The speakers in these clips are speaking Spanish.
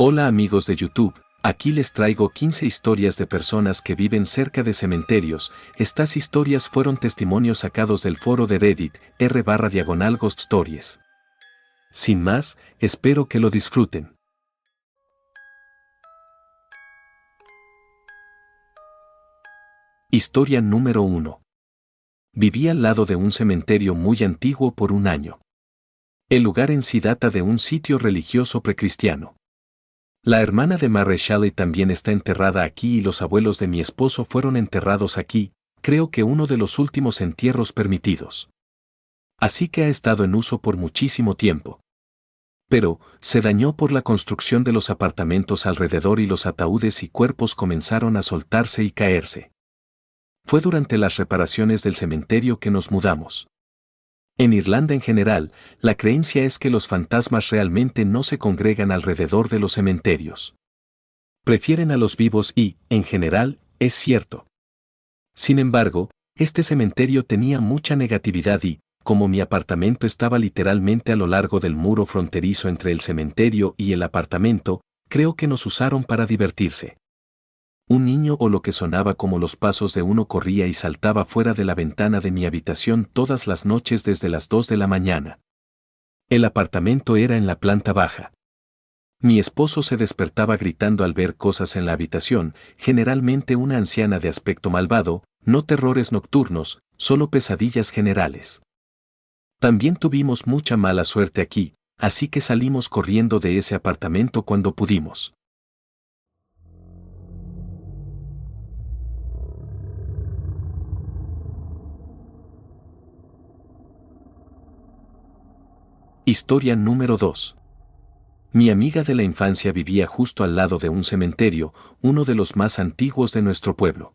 Hola amigos de YouTube, aquí les traigo 15 historias de personas que viven cerca de cementerios. Estas historias fueron testimonios sacados del foro de Reddit, r/Ghost Stories. Sin más, espero que lo disfruten. Historia número 1. Viví al lado de un cementerio muy antiguo por un año. El lugar en sí data de un sitio religioso precristiano. La hermana de Mary Shelley también está enterrada aquí y los abuelos de mi esposo fueron enterrados aquí, creo que uno de los últimos entierros permitidos. Así que ha estado en uso por muchísimo tiempo. Pero, se dañó por la construcción de los apartamentos alrededor y los ataúdes y cuerpos comenzaron a soltarse y caerse. Fue durante las reparaciones del cementerio que nos mudamos. En Irlanda en general, la creencia es que los fantasmas realmente no se congregan alrededor de los cementerios. Prefieren a los vivos y, en general, es cierto. Sin embargo, este cementerio tenía mucha negatividad y, como mi apartamento estaba literalmente a lo largo del muro fronterizo entre el cementerio y el apartamento, creo que nos usaron para divertirse. Un niño o lo que sonaba como los pasos de uno corría y saltaba fuera de la ventana de mi habitación todas las noches desde las 2 de la mañana. El apartamento era en la planta baja. Mi esposo se despertaba gritando al ver cosas en la habitación, generalmente una anciana de aspecto malvado, no terrores nocturnos, solo pesadillas generales. También tuvimos mucha mala suerte aquí, así que salimos corriendo de ese apartamento cuando pudimos. Historia número 2. Mi amiga de la infancia vivía justo al lado de un cementerio, uno de los más antiguos de nuestro pueblo.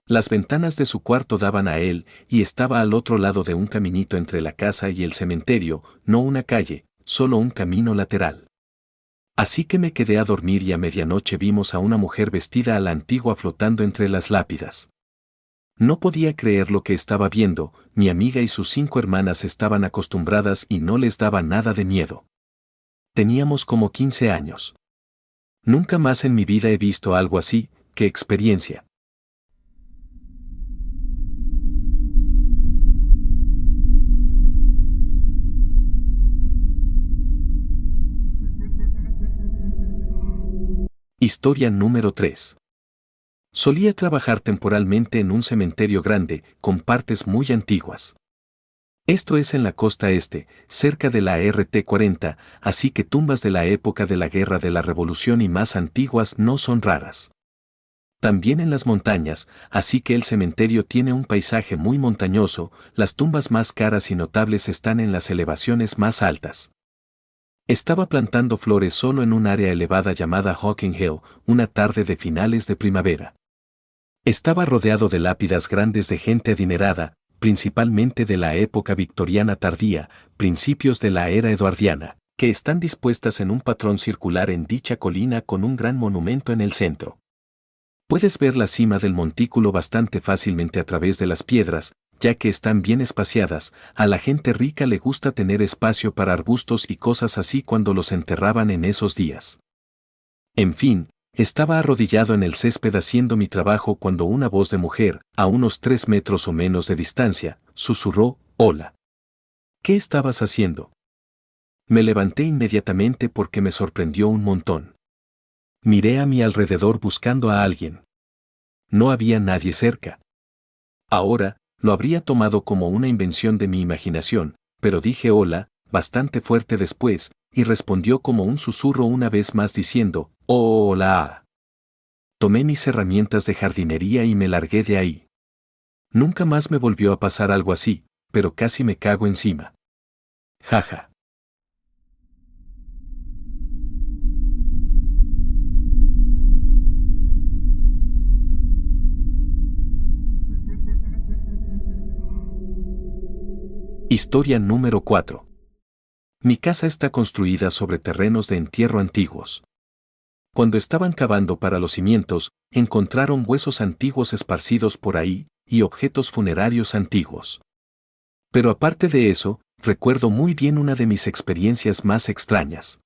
Las ventanas de su cuarto daban a él y estaba al otro lado de un caminito entre la casa y el cementerio, no una calle, solo un camino lateral. Así que me quedé a dormir y a medianoche vimos a una mujer vestida a la antigua flotando entre las lápidas. No podía creer lo que estaba viendo, mi amiga y sus 5 hermanas estaban acostumbradas y no les daba nada de miedo. Teníamos como 15 años. Nunca más en mi vida he visto algo así, qué experiencia. Historia número 3. Solía trabajar temporalmente en un cementerio grande, con partes muy antiguas. Esto es en la costa este, cerca de la RT-40, así que tumbas de la época de la Guerra de la Revolución y más antiguas no son raras. También en las montañas, así que el cementerio tiene un paisaje muy montañoso, las tumbas más caras y notables están en las elevaciones más altas. Estaba plantando flores solo en un área elevada llamada Hocking Hill, una tarde de finales de primavera. Estaba rodeado de lápidas grandes de gente adinerada, principalmente de la época victoriana tardía, principios de la era eduardiana, que están dispuestas en un patrón circular en dicha colina con un gran monumento en el centro. Puedes ver la cima del montículo bastante fácilmente a través de las piedras, ya que están bien espaciadas. A la gente rica le gusta tener espacio para arbustos y cosas así cuando los enterraban en esos días. En fin, estaba arrodillado en el césped haciendo mi trabajo cuando una voz de mujer, a unos 3 metros o menos de distancia, susurró, «Hola. ¿Qué estabas haciendo?» Me levanté inmediatamente porque me sorprendió un montón. Miré a mi alrededor buscando a alguien. No había nadie cerca. Ahora, lo habría tomado como una invención de mi imaginación, pero dije hola, bastante fuerte después, y respondió como un susurro una vez más diciendo, «Oh, hola». Tomé mis herramientas de jardinería y me largué de ahí. Nunca más me volvió a pasar algo así, pero casi me cago encima. Jaja. Historia número 4. Mi casa está construida sobre terrenos de entierro antiguos. Cuando estaban cavando para los cimientos, encontraron huesos antiguos esparcidos por ahí, y objetos funerarios antiguos. Pero aparte de eso, recuerdo muy bien una de mis experiencias más extrañas.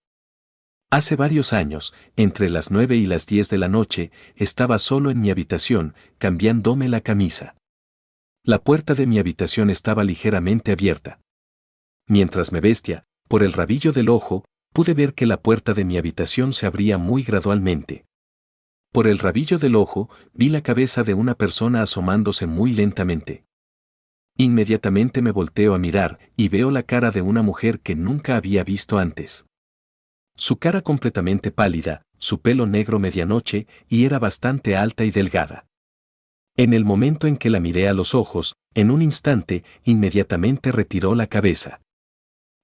Hace varios años, entre las 9 y las 10 de la noche, estaba solo en mi habitación, cambiándome la camisa. La puerta de mi habitación estaba ligeramente abierta. Mientras me vestía, por el rabillo del ojo, pude ver que la puerta de mi habitación se abría muy gradualmente. Por el rabillo del ojo, vi la cabeza de una persona asomándose muy lentamente. Inmediatamente me volteo a mirar y veo la cara de una mujer que nunca había visto antes. Su cara completamente pálida, su pelo negro medianoche y era bastante alta y delgada. En el momento en que la miré a los ojos, en un instante, inmediatamente retiró la cabeza.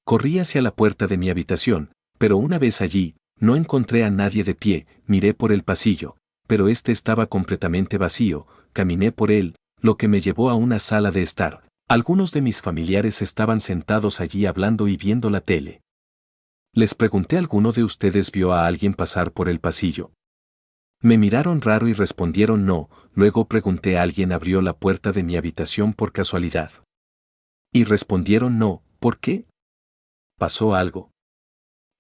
Corrí hacia la puerta de mi habitación, pero una vez allí, no encontré a nadie de pie, miré por el pasillo, pero este estaba completamente vacío, caminé por él, lo que me llevó a una sala de estar. Algunos de mis familiares estaban sentados allí hablando y viendo la tele. Les pregunté: ¿alguno de ustedes vio a alguien pasar por el pasillo? Me miraron raro y respondieron no. Luego pregunté: ¿alguien abrió la puerta de mi habitación por casualidad? Y respondieron no. ¿Por qué? ¿Pasó algo?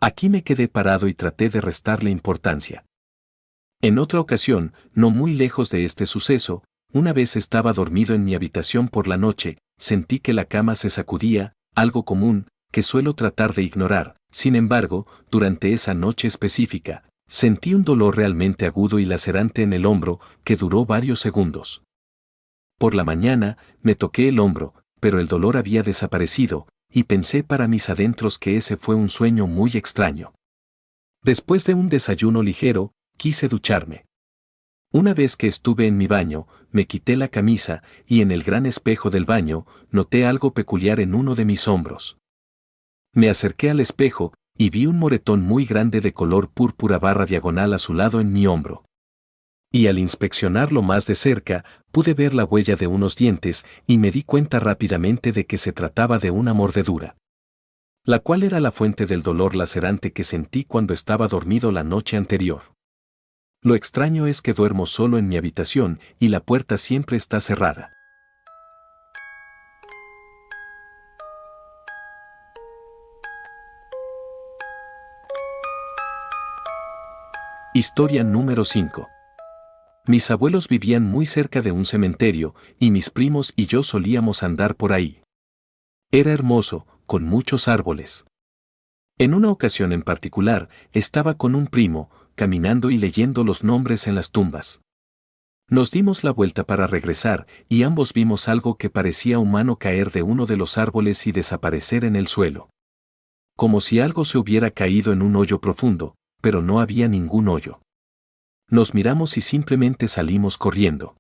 Aquí me quedé parado y traté de restarle importancia. En otra ocasión, no muy lejos de este suceso, una vez estaba dormido en mi habitación por la noche, sentí que la cama se sacudía, algo común, que suelo tratar de ignorar. Sin embargo, durante esa noche específica, sentí un dolor realmente agudo y lacerante en el hombro, que duró varios segundos. Por la mañana, me toqué el hombro, pero el dolor había desaparecido, y pensé para mis adentros que ese fue un sueño muy extraño. Después de un desayuno ligero, quise ducharme. Una vez que estuve en mi baño, me quité la camisa, y en el gran espejo del baño, noté algo peculiar en uno de mis hombros. Me acerqué al espejo, y vi un moretón muy grande de color púrpura diagonal azulado en mi hombro. Y al inspeccionarlo más de cerca, pude ver la huella de unos dientes, y me di cuenta rápidamente de que se trataba de una mordedura, la cual era la fuente del dolor lacerante que sentí cuando estaba dormido la noche anterior. Lo extraño es que duermo solo en mi habitación, y la puerta siempre está cerrada. Historia número 5. Mis abuelos vivían muy cerca de un cementerio, y mis primos y yo solíamos andar por ahí. Era hermoso, con muchos árboles. En una ocasión en particular, estaba con un primo, caminando y leyendo los nombres en las tumbas. Nos dimos la vuelta para regresar, y ambos vimos algo que parecía humano caer de uno de los árboles y desaparecer en el suelo. Como si algo se hubiera caído en un hoyo profundo, pero no había ningún hoyo. Nos miramos y simplemente salimos corriendo.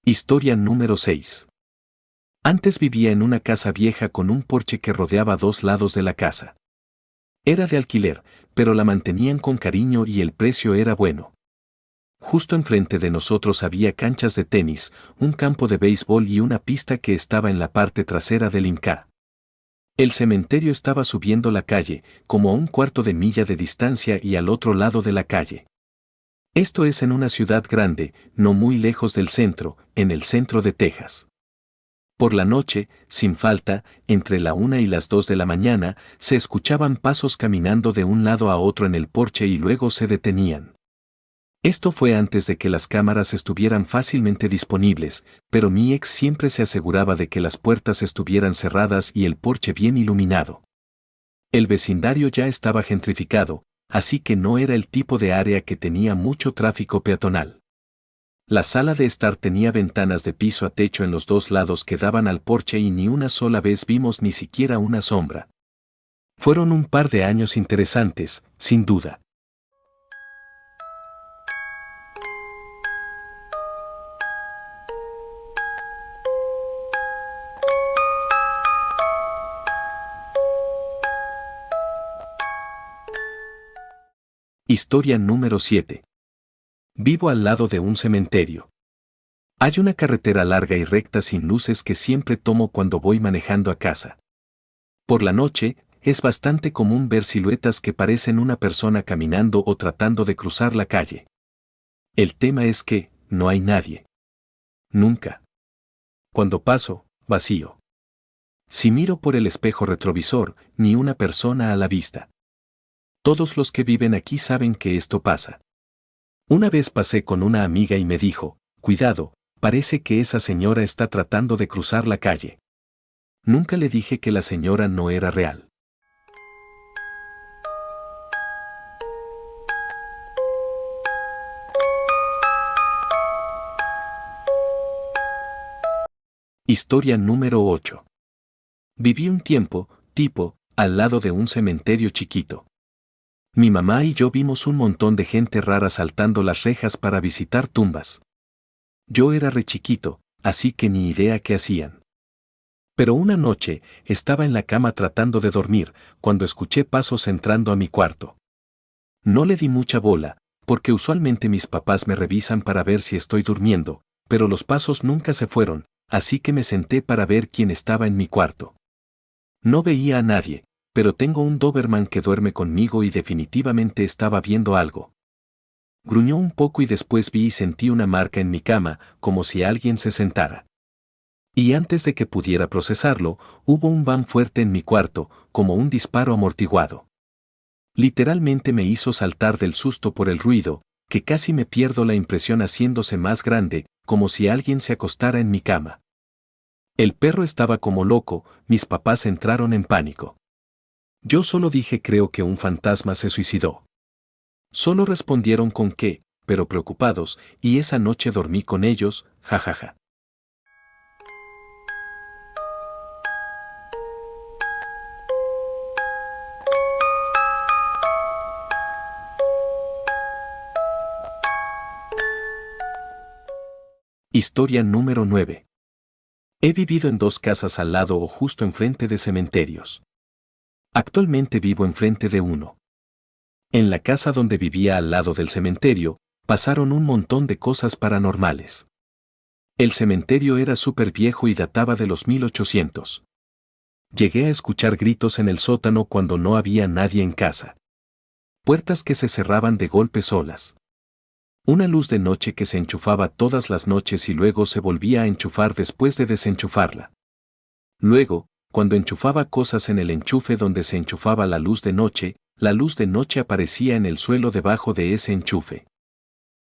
Historia número 6. Antes vivía en una casa vieja con un porche que rodeaba dos lados de la casa. Era de alquiler, pero la mantenían con cariño y el precio era bueno. Justo enfrente de nosotros había canchas de tenis, un campo de béisbol y una pista que estaba en la parte trasera del IMCA. El cementerio estaba subiendo la calle, como a un cuarto de milla de distancia y al otro lado de la calle. Esto es en una ciudad grande, no muy lejos del centro, en el centro de Texas. Por la noche, sin falta, entre la 1 y las 2 de la mañana, se escuchaban pasos caminando de un lado a otro en el porche y luego se detenían. Esto fue antes de que las cámaras estuvieran fácilmente disponibles, pero mi ex siempre se aseguraba de que las puertas estuvieran cerradas y el porche bien iluminado. El vecindario ya estaba gentrificado, así que no era el tipo de área que tenía mucho tráfico peatonal. La sala de estar tenía ventanas de piso a techo en los dos lados que daban al porche y ni una sola vez vimos ni siquiera una sombra. Fueron un par de años interesantes, sin duda. Historia número 7. Vivo al lado de un cementerio. Hay una carretera larga y recta sin luces que siempre tomo cuando voy manejando a casa. Por la noche, es bastante común ver siluetas que parecen una persona caminando o tratando de cruzar la calle. El tema es que no hay nadie. Nunca. Cuando paso, vacío. Si miro por el espejo retrovisor, ni una persona a la vista. Todos los que viven aquí saben que esto pasa. Una vez pasé con una amiga y me dijo, cuidado, parece que esa señora está tratando de cruzar la calle. Nunca le dije que la señora no era real. Historia número 8. Viví un tiempo, al lado de un cementerio chiquito. Mi mamá y yo vimos un montón de gente rara saltando las rejas para visitar tumbas. Yo era re chiquito, así que ni idea qué hacían. Pero una noche, estaba en la cama tratando de dormir, cuando escuché pasos entrando a mi cuarto. No le di mucha bola, porque usualmente mis papás me revisan para ver si estoy durmiendo, pero los pasos nunca se fueron, así que me senté para ver quién estaba en mi cuarto. No veía a nadie, pero tengo un Doberman que duerme conmigo y definitivamente estaba viendo algo. Gruñó un poco y después vi y sentí una marca en mi cama, como si alguien se sentara. Y antes de que pudiera procesarlo, hubo un bam fuerte en mi cuarto, como un disparo amortiguado. Literalmente me hizo saltar del susto por el ruido, que casi me pierdo la impresión haciéndose más grande, como si alguien se acostara en mi cama. El perro estaba como loco, mis papás entraron en pánico. Yo solo dije creo que un fantasma se suicidó. Solo respondieron con qué, pero preocupados, y esa noche dormí con ellos, jajaja. Historia número 9. He vivido en 2 casas al lado o justo enfrente de cementerios. Actualmente vivo enfrente de uno. En la casa donde vivía al lado del cementerio, pasaron un montón de cosas paranormales. El cementerio era súper viejo y databa de los 1800. Llegué a escuchar gritos en el sótano cuando no había nadie en casa. Puertas que se cerraban de golpe solas. Una luz de noche que se enchufaba todas las noches y luego se volvía a enchufar después de desenchufarla. Luego, cuando enchufaba cosas en el enchufe donde se enchufaba la luz de noche aparecía en el suelo debajo de ese enchufe.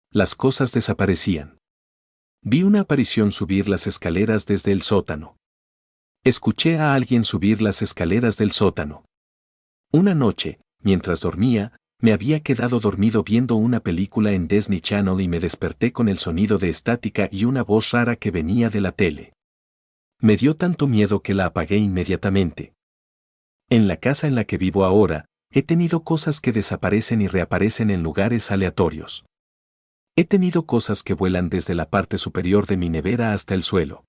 Las cosas desaparecían. Vi una aparición subir las escaleras desde el sótano. Escuché a alguien subir las escaleras del sótano. Una noche, mientras dormía, me había quedado dormido viendo una película en Disney Channel y me desperté con el sonido de estática y una voz rara que venía de la tele. Me dio tanto miedo que la apagué inmediatamente. En la casa en la que vivo ahora, he tenido cosas que desaparecen y reaparecen en lugares aleatorios. He tenido cosas que vuelan desde la parte superior de mi nevera hasta el suelo.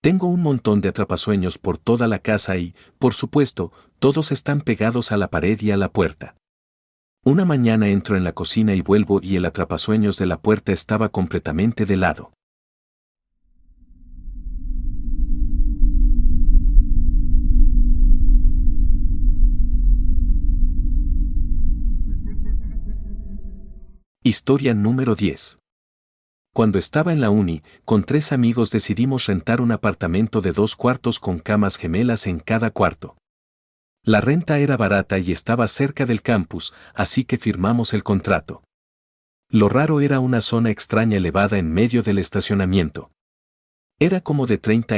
Tengo un montón de atrapasueños por toda la casa y, por supuesto, todos están pegados a la pared y a la puerta. Una mañana entro en la cocina y vuelvo y el atrapasueños de la puerta estaba completamente de lado. Historia número 10. Cuando estaba en la uni, con 3 amigos decidimos rentar un apartamento de 2 cuartos con camas gemelas en cada cuarto. La renta era barata y estaba cerca del campus, así que firmamos el contrato. Lo raro era una zona extraña elevada en medio del estacionamiento. Era como de 30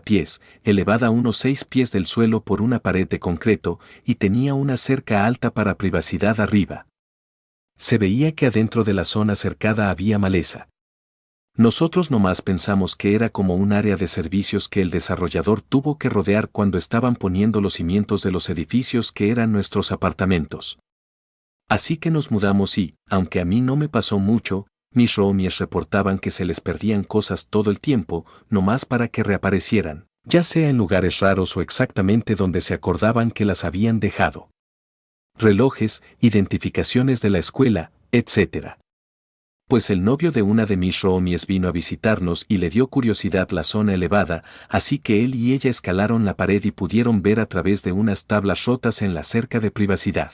pies, elevada a unos 6 pies del suelo por una pared de concreto, y tenía una cerca alta para privacidad arriba. Se veía que adentro de la zona cercada había maleza. Nosotros nomás pensamos que era como un área de servicios que el desarrollador tuvo que rodear cuando estaban poniendo los cimientos de los edificios que eran nuestros apartamentos. Así que nos mudamos y, aunque a mí no me pasó mucho, mis roomies reportaban que se les perdían cosas todo el tiempo, nomás para que reaparecieran, ya sea en lugares raros o exactamente donde se acordaban que las habían dejado. Relojes, identificaciones de la escuela, etc. pues el novio de una de mis roomies vino a visitarnos y le dio curiosidad la zona elevada, así que él y ella escalaron la pared y pudieron ver a través de unas tablas rotas en la cerca de privacidad.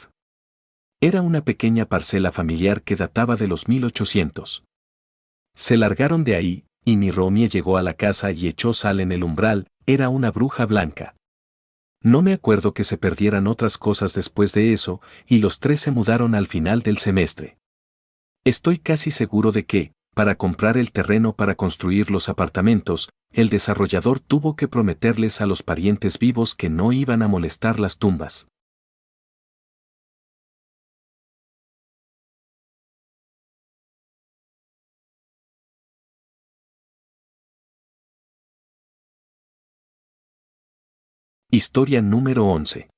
Era una pequeña parcela familiar que databa de los 1800. Se largaron de ahí, y mi roomie llegó a la casa y echó sal en el umbral, era una bruja blanca. No me acuerdo que se perdieran otras cosas después de eso, y los tres se mudaron al final del semestre. Estoy casi seguro de que, para comprar el terreno para construir los apartamentos, el desarrollador tuvo que prometerles a los parientes vivos que no iban a molestar las tumbas. Historia número 11.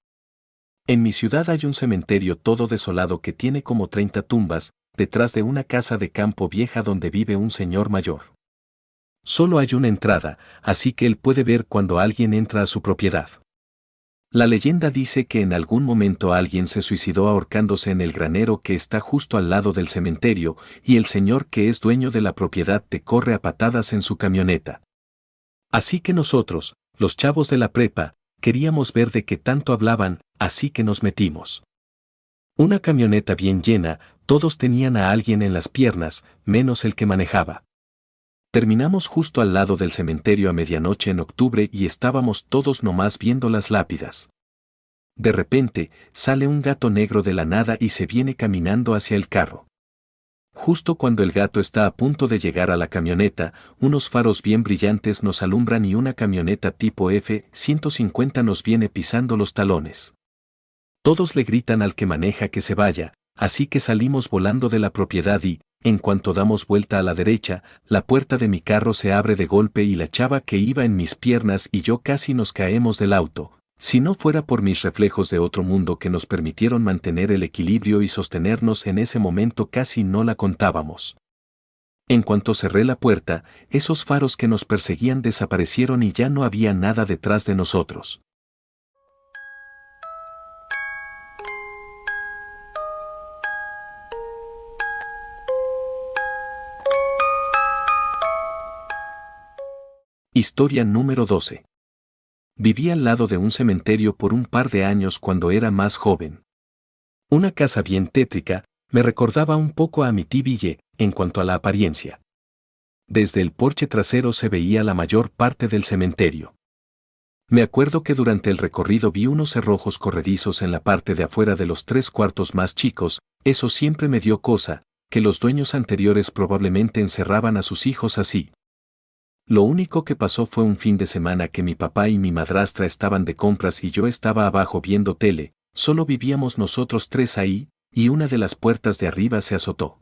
En mi ciudad hay un cementerio todo desolado que tiene como 30 tumbas, detrás de una casa de campo vieja donde vive un señor mayor. Solo hay una entrada, así que él puede ver cuando alguien entra a su propiedad. La leyenda dice que en algún momento alguien se suicidó ahorcándose en el granero que está justo al lado del cementerio, y el señor que es dueño de la propiedad te corre a patadas en su camioneta. Así que nosotros, los chavos de la prepa, queríamos ver de qué tanto hablaban, así que nos metimos. Una camioneta bien llena, todos tenían a alguien en las piernas, menos el que manejaba. Terminamos justo al lado del cementerio a medianoche en octubre y estábamos todos nomás viendo las lápidas. De repente, sale un gato negro de la nada y se viene caminando hacia el carro. Justo cuando el gato está a punto de llegar a la camioneta, unos faros bien brillantes nos alumbran y una camioneta tipo F-150 nos viene pisando los talones. Todos le gritan al que maneja que se vaya, así que salimos volando de la propiedad y, en cuanto damos vuelta a la derecha, la puerta de mi carro se abre de golpe y la chava que iba en mis piernas y yo casi nos caemos del auto. Si no fuera por mis reflejos de otro mundo que nos permitieron mantener el equilibrio y sostenernos en ese momento casi no la contábamos. En cuanto cerré la puerta, esos faros que nos perseguían desaparecieron y ya no había nada detrás de nosotros. Historia número 12. Viví al lado de un cementerio por un par de años cuando era más joven. Una casa bien tétrica, me recordaba un poco a Amityville en cuanto a la apariencia. Desde el porche trasero se veía la mayor parte del cementerio. Me acuerdo que durante el recorrido vi unos cerrojos corredizos en la parte de afuera de los 3/4 más chicos, eso siempre me dio cosa, que los dueños anteriores probablemente encerraban a sus hijos así. Lo único que pasó fue un fin de semana que mi papá y mi madrastra estaban de compras y yo estaba abajo viendo tele, solo vivíamos nosotros tres ahí, y una de las puertas de arriba se azotó.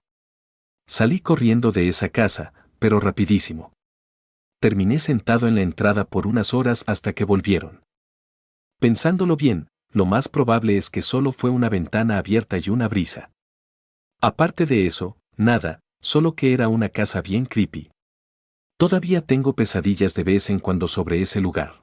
Salí corriendo de esa casa, pero rapidísimo. Terminé sentado en la entrada por unas horas hasta que volvieron. Pensándolo bien, lo más probable es que solo fue una ventana abierta y una brisa. Aparte de eso, nada, solo que era una casa bien creepy. Todavía tengo pesadillas de vez en cuando sobre ese lugar.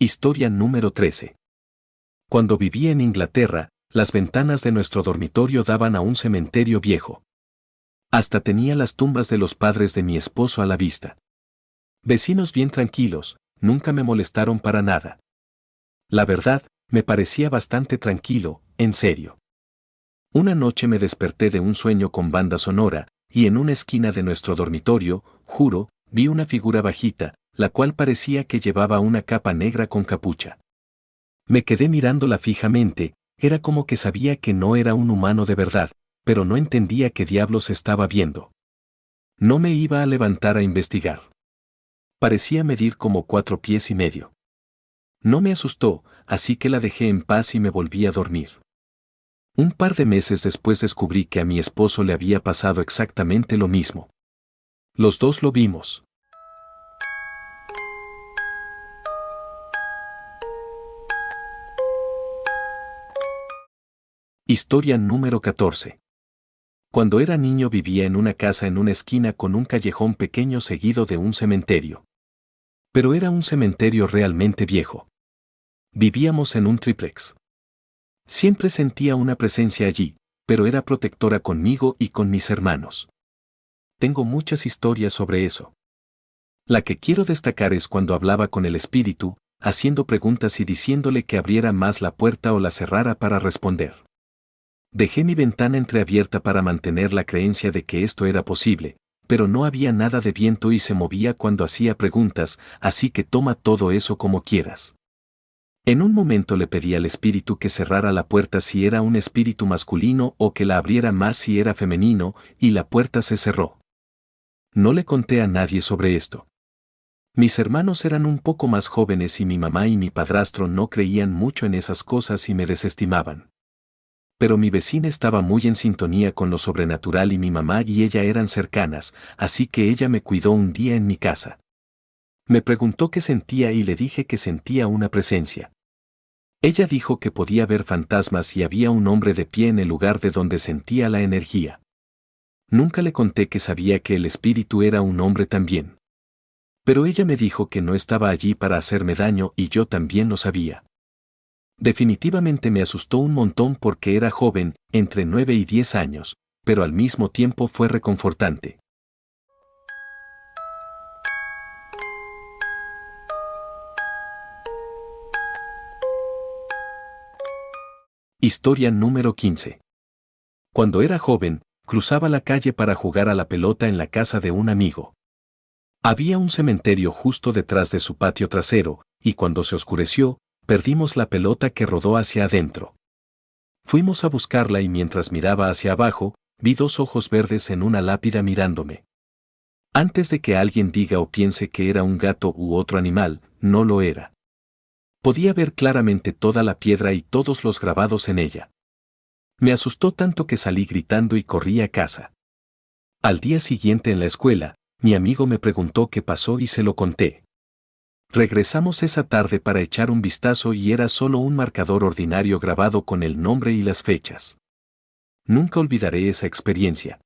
Historia número 13. Cuando vivía en Inglaterra, las ventanas de nuestro dormitorio daban a un cementerio viejo. Hasta tenía las tumbas de los padres de mi esposo a la vista. Vecinos bien tranquilos, nunca me molestaron para nada. La verdad, me parecía bastante tranquilo, en serio. Una noche me desperté de un sueño con banda sonora, y en una esquina de nuestro dormitorio, juro, vi una figura bajita, la cual parecía que llevaba una capa negra con capucha. Me quedé mirándola fijamente, era como que sabía que no era un humano de verdad, pero no entendía qué diablos estaba viendo. No me iba a levantar a investigar. Parecía medir como 4 pies y medio. No me asustó, así que la dejé en paz y me volví a dormir. Un par de meses después descubrí que a mi esposo le había pasado exactamente lo mismo. Los dos lo vimos. Historia número 14. Cuando era niño vivía en una casa en una esquina con un callejón pequeño seguido de un cementerio. Pero era un cementerio realmente viejo. Vivíamos en un triplex. Siempre sentía una presencia allí, pero era protectora conmigo y con mis hermanos. Tengo muchas historias sobre eso. La que quiero destacar es cuando hablaba con el espíritu, haciendo preguntas y diciéndole que abriera más la puerta o la cerrara para responder. Dejé mi ventana entreabierta para mantener la creencia de que esto era posible, pero no había nada de viento y se movía cuando hacía preguntas, así que toma todo eso como quieras. En un momento le pedí al espíritu que cerrara la puerta si era un espíritu masculino o que la abriera más si era femenino, y la puerta se cerró. No le conté a nadie sobre esto. Mis hermanos eran un poco más jóvenes y mi mamá y mi padrastro no creían mucho en esas cosas y me desestimaban. Pero mi vecina estaba muy en sintonía con lo sobrenatural y mi mamá y ella eran cercanas, así que ella me cuidó un día en mi casa. Me preguntó qué sentía y le dije que sentía una presencia. Ella dijo que podía ver fantasmas y había un hombre de pie en el lugar de donde sentía la energía. Nunca le conté que sabía que el espíritu era un hombre también. Pero ella me dijo que no estaba allí para hacerme daño y yo también lo sabía. Definitivamente me asustó un montón porque era joven, entre 9 y 10 años, pero al mismo tiempo fue reconfortante. Historia número 15. Cuando era joven, cruzaba la calle para jugar a la pelota en la casa de un amigo. Había un cementerio justo detrás de su patio trasero, y cuando se oscureció, perdimos la pelota que rodó hacia adentro. Fuimos a buscarla y mientras miraba hacia abajo, vi dos ojos verdes en una lápida mirándome. Antes de que alguien diga o piense que era un gato u otro animal, no lo era. Podía ver claramente toda la piedra y todos los grabados en ella. Me asustó tanto que salí gritando y corrí a casa. Al día siguiente en la escuela, mi amigo me preguntó qué pasó y se lo conté. Regresamos esa tarde para echar un vistazo y era solo un marcador ordinario grabado con el nombre y las fechas. Nunca olvidaré esa experiencia.